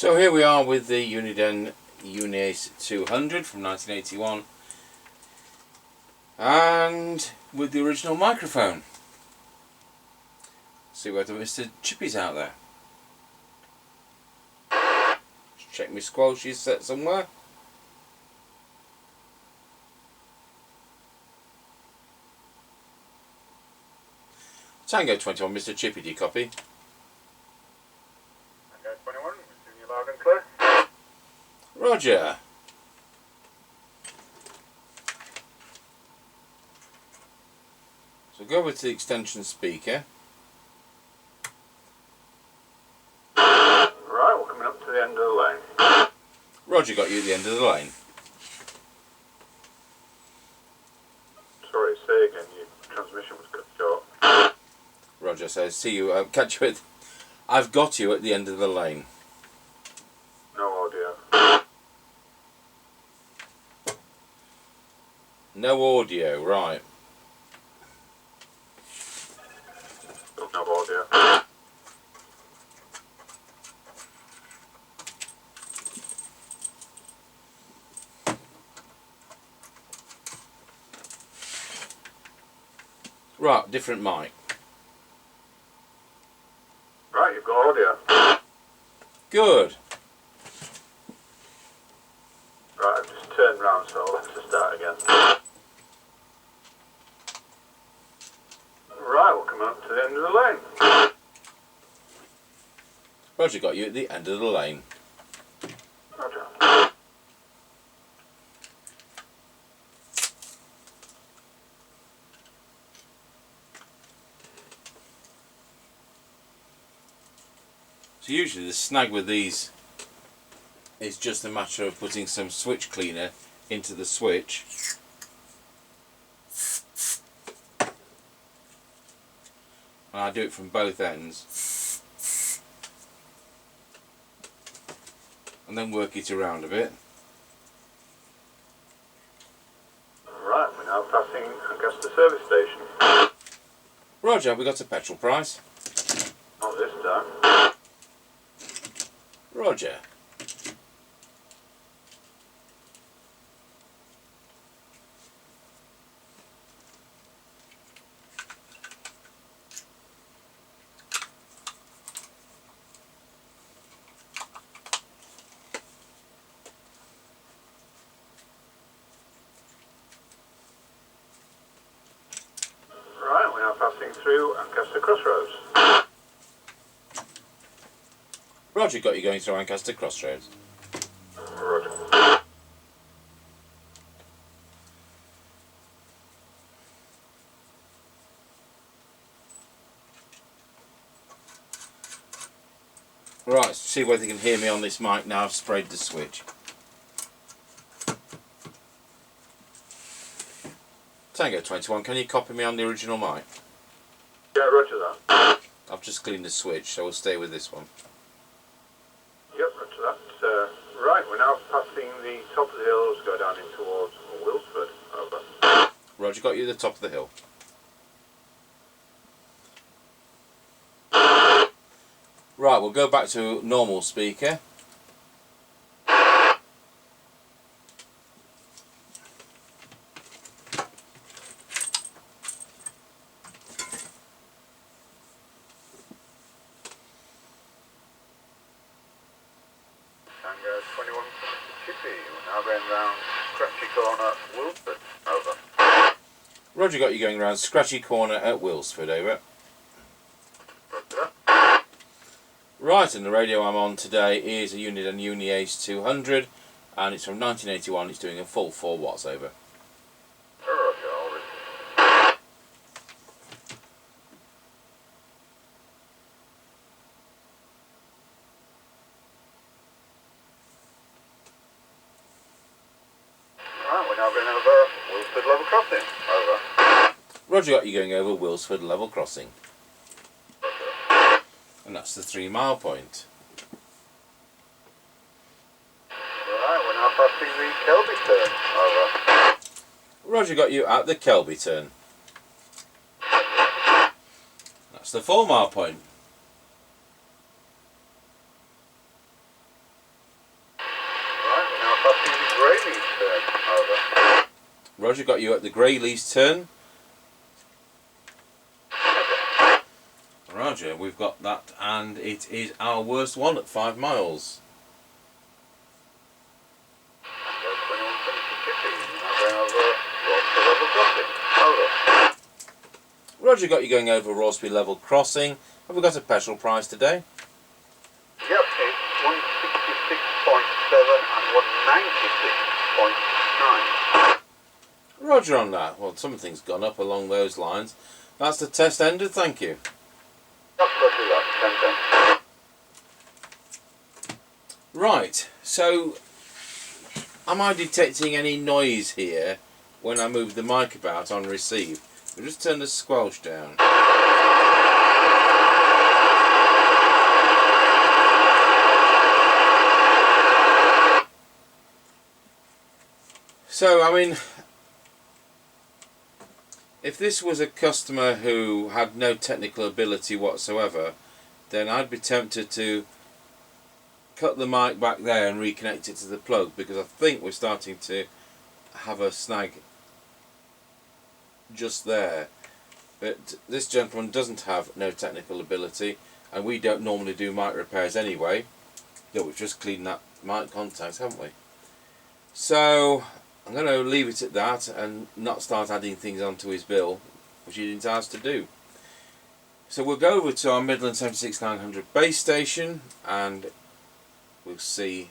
So here we are with the Uniden Uniace 200 from 1981 and with the original microphone. See whether Mr. Chippie's out there. Just check my squall, she's set somewhere. Tango 21, Mr. Chippie, do you copy? Tango 21, receiving you loud and clear. Roger. So go over to the extension speaker. Right, we're coming up to the end of the lane. Roger, got you at the end of the lane. Sorry, say again, your transmission was cut short. Roger says, see you, catch you at... I've got you at the end of the lane. No audio. No audio, right. No audio. Right, different mic. Right, you've got audio. Good. Right, I've just turned round, so I'll have to start again. Right, we're coming up to the end of the lane. Roger, got you at the end of the lane. Roger. So usually the snag with these is just a matter of putting some switch cleaner into the switch. And I do it from both ends. And then work it around a bit. Right, we're now passing Augusta service station. Roger, have we got a petrol price? Not this time. Roger. Right, we're now passing through Ancaster Crossroads. Roger, got you going through Ancaster Crossroads. Roger. Right, see whether you can hear me on this mic now. I've sprayed the switch. Tango 21, can you copy me on the original mic? Yeah, roger that. I've just cleaned the switch, so we'll stay with this one. Yep, roger that. Right, we're now passing the top of the hills, go down in towards Wilford. Over. Roger, got you at the top of the hill. Right, we'll go back to normal speaker. Tango 21 from Chippie. We're now going round Scratchy Corner, Wilford. Over. Roger, got you going around Scratchy Corner at Wilsford. Over. Roger. Right, and the radio I'm on today is a Uniden Uniace 200, and it's from 1981. It's doing a full 4 watts. Over. Roger, all right. Right, we're now going over Wilford Level Crossing. Over. Roger, got you going over Wilsford Level Crossing. Roger. And that's the 3 mile point. Right, we're now passing the Kelby turn. Over. Roger, got you at the Kelby turn. That's the 4 mile point. Roger, got you at the Greyleys turn. Roger, we've got that, and it is our worst one at 5 miles. Roger, got you going over Rorsby Level Crossing. Have we got a petrol price today? Yep, it's 166.7 and 196.9. Roger on that. Well, something's gone up along those lines. That's the test ended, thank you. Yep, roger that, 10-10. Right, so am I detecting any noise here when I move the mic about on receive? We'll just turn the squelch down. So, I mean, if this was a customer who had no technical ability whatsoever, then I'd be tempted to cut the mic back there and reconnect it to the plug, because I think we're starting to have a snag just there. But this gentleman doesn't have no technical ability, and we don't normally do mic repairs anyway. Yeah, we've just cleaned that mic contact, haven't we? So I'm going to leave it at that and not start adding things onto his bill, which he didn't ask to do. So we'll go over to our Midland 76900 base station and we'll see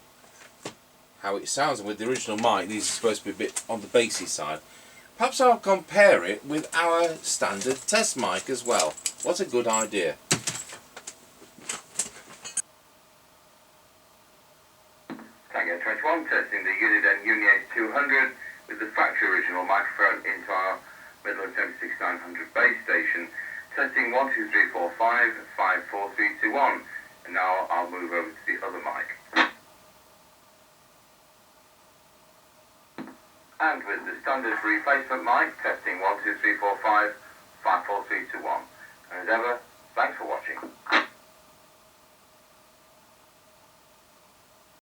how it sounds. And with the original mic, these are supposed to be a bit on the bassy side. Perhaps I'll compare it with our standard test mic as well. What a good idea. Tango 21, testing the Uniden Uniace 200 with the factory original microphone into our Midland 76900 base station. Testing 1, 2, 3, 4, 5, 5, 4, 3, 2, 1. And now I'll move over to the other mic. And with the standard replacement mic, testing 1, 2, 3, 4, 5, 5, 4, 3, 2, 1. And as ever, thanks for watching.